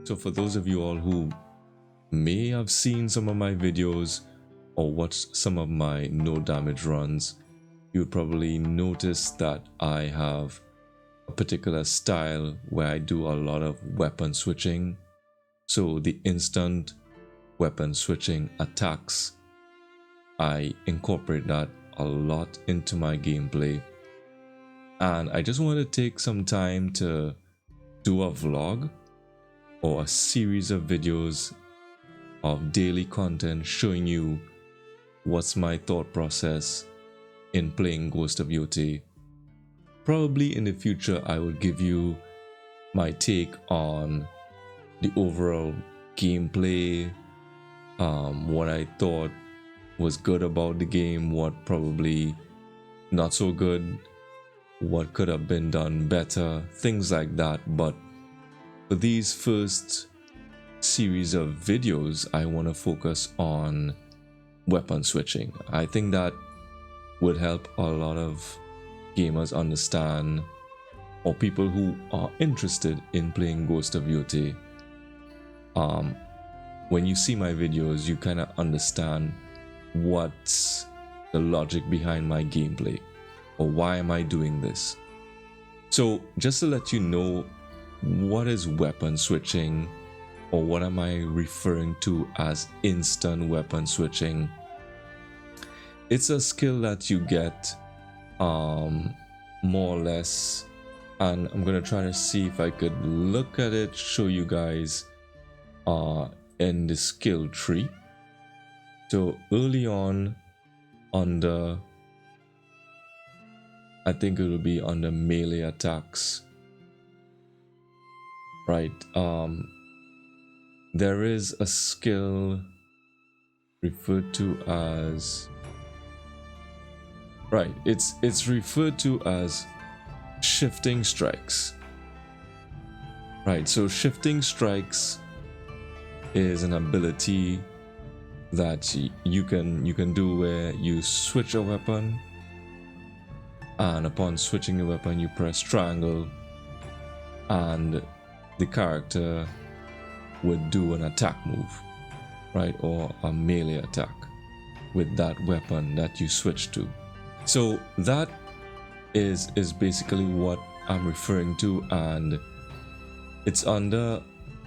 So for those of you all who may have seen some of my videos or watched some of my no damage runs, you would probably notice that I have a particular style where I do a lot of weapon switching. So the instant weapon switching attacks, I incorporate that a lot into my gameplay. And I just want to take some time to do a vlog or a series of videos of daily content showing you what's my thought process in playing Ghost of Yotei. Probably in the future I will give you my take on the overall gameplay, what I thought was good about the game, what probably not so good, what could have been done better, things like that. But for these first series of videos, I want to focus on weapon switching. I think that would help a lot of gamers understand, or people who are interested in playing Ghost of Yotei. When you see my videos, you kind of understand what's the logic behind my gameplay, or why am I doing this. So just to let you know, what is weapon switching, or what am I referring to as instant weapon switching? It's a skill that you get more or less, and I'm gonna try to see if I could look at it, show you guys in the skill tree. So early on under, I think it will be under melee attacks, right? There is a skill referred to as, right, it's referred to as shifting strikes. Right, so shifting strikes is an ability that you can do where you switch a weapon, and upon switching the weapon you press triangle and the character would do an attack move, right, or a melee attack with that weapon that you switch to. So that is basically what I'm referring to, and it's under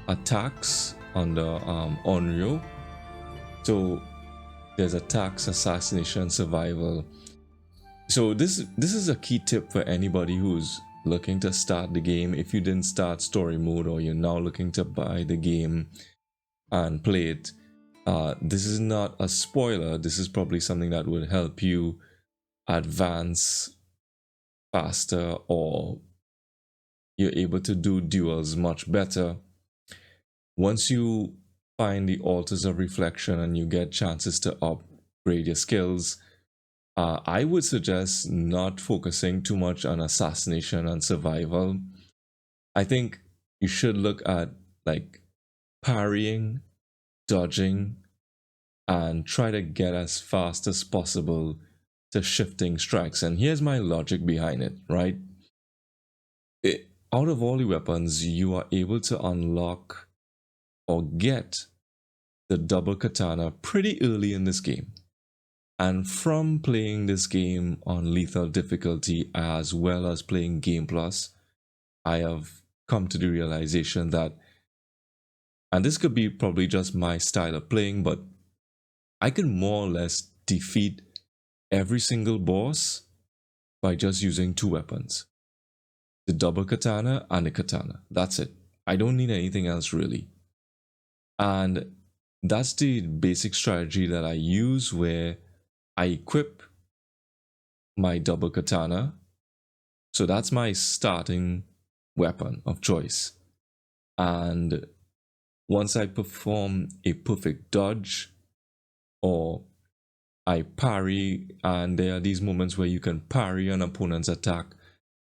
attacks under Onryo. So there's attacks, assassination, survival. So this is a key tip for anybody who's looking to start the game. If you didn't start story mode, or you're now looking to buy the game and play it, this is not a spoiler. This is probably something that would help you advance faster, or you're able to do duels much better. Once you find the altars of reflection and you get chances to upgrade your skills, I would suggest not focusing too much on assassination and survival. I think you should look at like parrying, dodging, and try to get as fast as possible to shifting strikes. And here's my logic behind it, right? Out of all the weapons, you are able to unlock or get the double katana pretty early in this game. And from playing this game on lethal difficulty as well as playing Game Plus, I have come to the realization that, and this could be probably just my style of playing, but I can more or less defeat every single boss by just using two weapons. The double katana and the katana. That's it. I don't need anything else really. And that's the basic strategy that I use, where I equip my double katana. So that's my starting weapon of choice. And once I perform a perfect dodge, or I parry, and there are these moments where you can parry an opponent's attack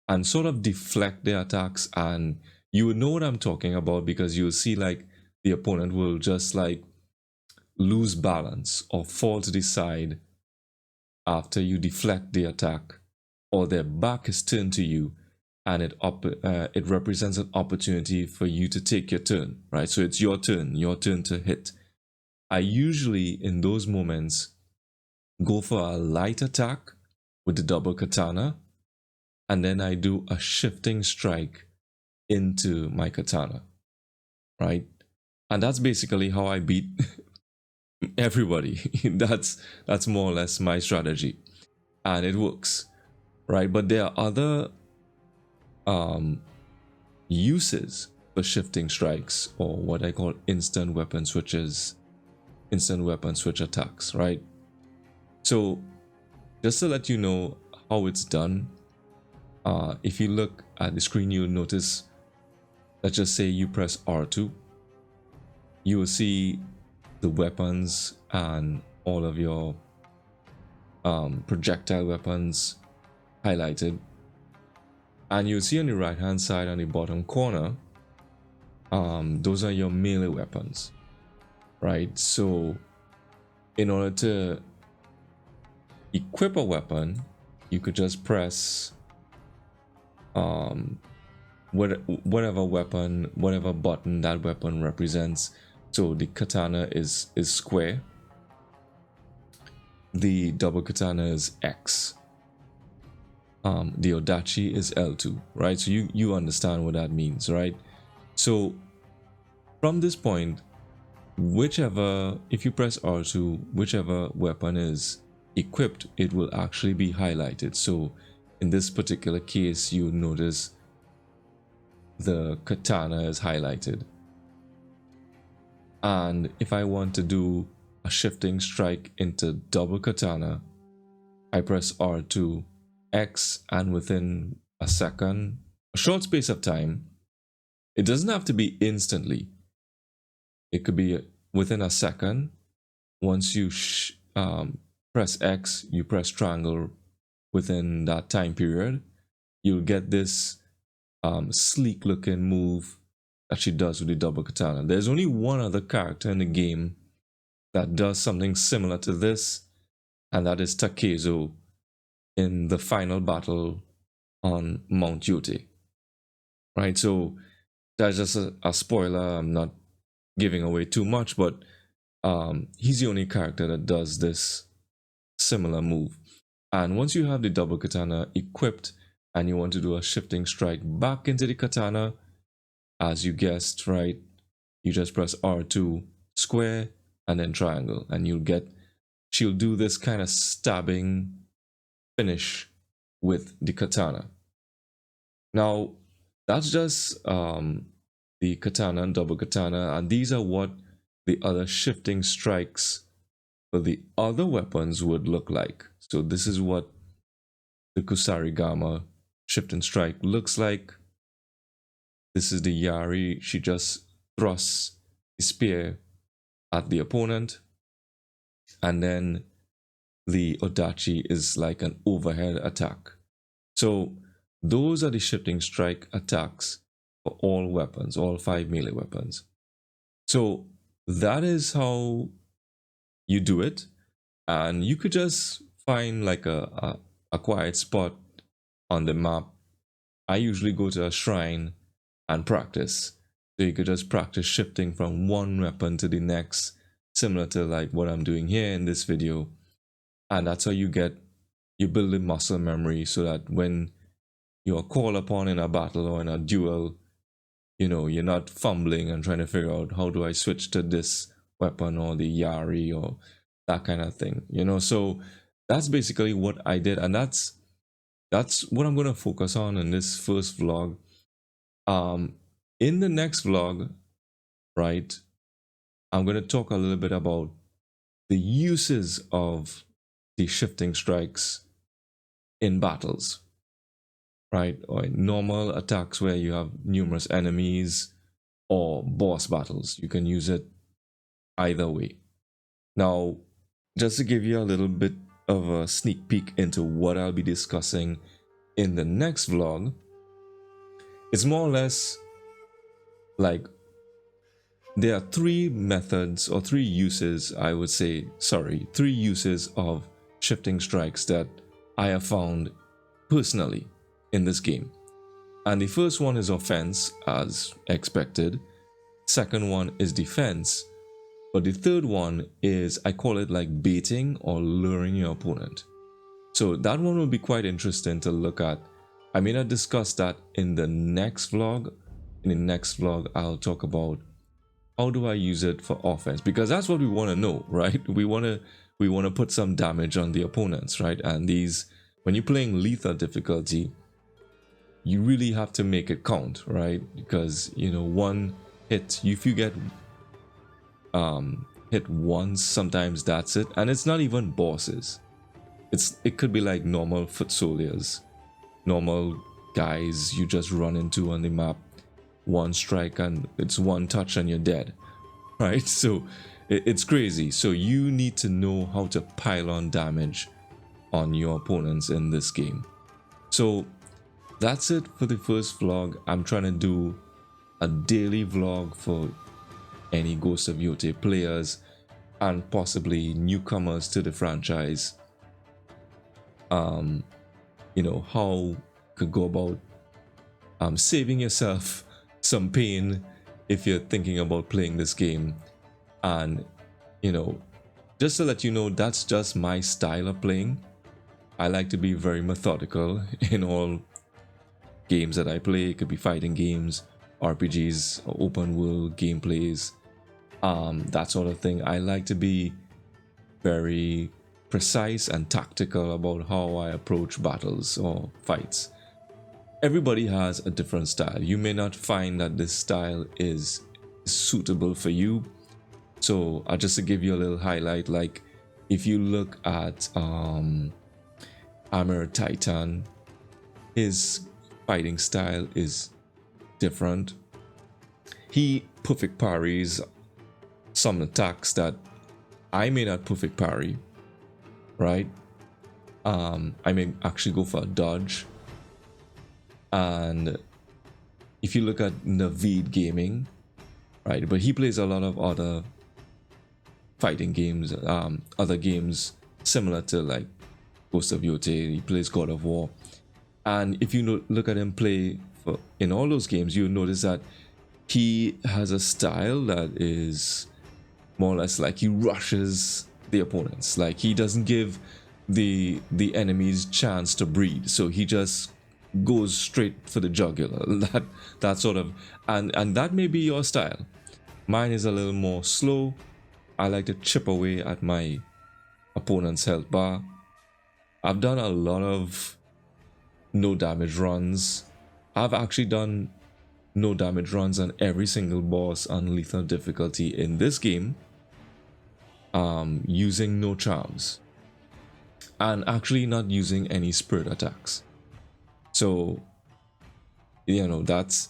and sort of deflect their attacks, and you would know what I'm talking about, because you'll see like the opponent will just like lose balance or fall to the side after you deflect the attack, or their back is turned to you, and it represents an opportunity for you to take your turn, right? So it's your turn to hit. I usually, in those moments, go for a light attack with the double katana, and then I do a shifting strike into my katana, right? And that's basically how I beat everybody. that's more or less my strategy, and it works, right? But there are other um, uses for shifting strikes, or what I call instant weapon switches, instant weapon switch attacks, right? So just to let you know how it's done, if you look at the screen, you'll notice, let's just say you press R2, you will see the weapons and all of your projectile weapons highlighted, and you'll see on the right hand side on the bottom corner, those are your melee weapons, right? So in order to equip a weapon, you could just press whatever weapon, whatever button that weapon represents. So the katana is square, the double katana is X, the odachi is L2, right? So you understand what that means, right? So from this point, whichever, if you press R2, whichever weapon is equipped, it will actually be highlighted. So in this particular case, you notice the katana is highlighted. And if I want to do a shifting strike into double katana, I press R2, X, and within a second, a short space of time, it doesn't have to be instantly. It could be within a second. Once you press X, you press triangle within that time period, you'll get this sleek looking move that she does with the double katana. There's only one other character in the game that does something similar to this, and that is Takezo in the final battle on Mount Yotei. Right, so that's just a spoiler. I'm not giving away too much, but he's the only character that does this similar move. And once you have the double katana equipped and you want to do a shifting strike back into the katana, as you guessed, right, you just press R2, square, and then triangle, and she'll do this kind of stabbing finish with the katana. Now, that's just the katana and double katana, and these are what the other shifting strikes for the other weapons would look like. So this is what the Kusarigama shifting strike looks like. This is the Yari. She just thrusts the spear at the opponent, and then the Odachi is like an overhead attack. So those are the shifting strike attacks for all weapons, all 5 melee weapons. So that is how you do it, and you could just find like a quiet spot on the map. I usually go to a shrine and practice. So you could just practice shifting from one weapon to the next, similar to like what I'm doing here in this video. And that's how you build a muscle memory, so that when you're called upon in a battle or in a duel, you're not fumbling and trying to figure out, how do I switch to this weapon or the Yari or that kind of thing. So that's basically what I did, and that's what I'm going to focus on in this first vlog. In the next vlog, right, I'm going to talk a little bit about the uses of the shifting strikes in battles, right, or in normal attacks where you have numerous enemies, or boss battles. You can use it either way. Now, just to give you a little bit of a sneak peek into what I'll be discussing in the next vlog, it's more or less like there are 3 methods, or 3 uses, I would say, 3 uses of shifting strikes that I have found personally in this game. And the first one is offense, as expected. Second one is defense. But the third one is, I call it like baiting or luring your opponent. So that one will be quite interesting to look at. I may not discuss that in the next vlog. In the next vlog, I'll talk about how do I use it for offense, because that's what we want to know, right? We want to put some damage on the opponents, right? And these, when you're playing lethal difficulty, you really have to make it count, right? Because, you know, one hit, if you get hit once, sometimes that's it. And it's not even bosses. It could be like normal foot soldiers, normal guys you just run into on the map. One strike and it's one touch and you're dead, right? So it's crazy. So you need to know how to pile on damage on your opponents in this game. So that's it for the first vlog. I'm trying to do a daily vlog for any Ghost of Yotei players and possibly newcomers to the franchise. You know, how could go about saving yourself some pain if you're thinking about playing this game. And, you know, just to let you know, that's just my style of playing. I like to be very methodical in all games that I play. It could be fighting games, RPGs, or open world gameplays, that sort of thing. I like to be very precise and tactical about how I approach battles or fights. Everybody has a different style. You may not find that this style is suitable for you. So just to give you a little highlight, like if you look at Armor Titan, his fighting style is different. He perfect parries some attacks that I may not perfect parry, right? I may actually go for a dodge. And if you look at Naveed Gaming, right, but he plays a lot of other fighting games, other games similar to like Ghost of Yotei. He plays God of War, and if you look at him play in all those games, you notice that he has a style that is more or less like he rushes the opponents. Like he doesn't give the enemies chance to breathe, so he just goes straight for the jugular. That sort of, and that may be your style. Mine is a little more slow. I like to chip away at my opponent's health bar. I've done a lot of no damage runs. I've actually done no damage runs on every single boss on lethal difficulty in this game, using no charms and actually not using any spirit attacks. So, you know, that's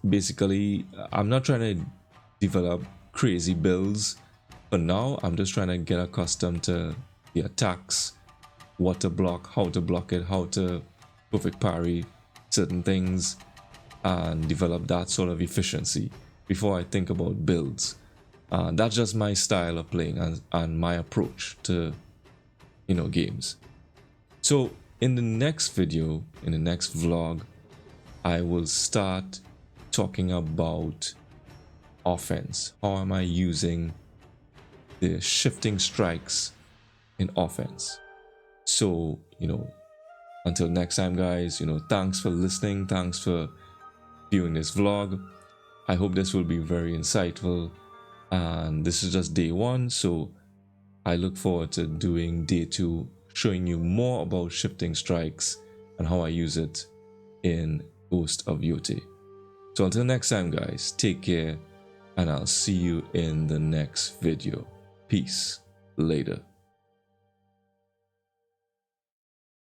basically, I'm not trying to develop crazy builds. For now, I'm just trying to get accustomed to the attacks, what to block, how to block it, how to perfect parry certain things, and develop that sort of efficiency before I think about builds. That's just my style of playing and my approach to, you know, games. So in the next video, in the next vlog, I will start talking about offense. How am I using the shifting strikes in offense? So, you know, until next time, guys, you know, thanks for listening. Thanks for viewing this vlog. I hope this will be very insightful. And this is just day one, so I look forward to doing day two, showing you more about shifting strikes and how I use it in Ghost of Yotei. So until next time, guys, take care, and I'll see you in the next video. Peace. Later.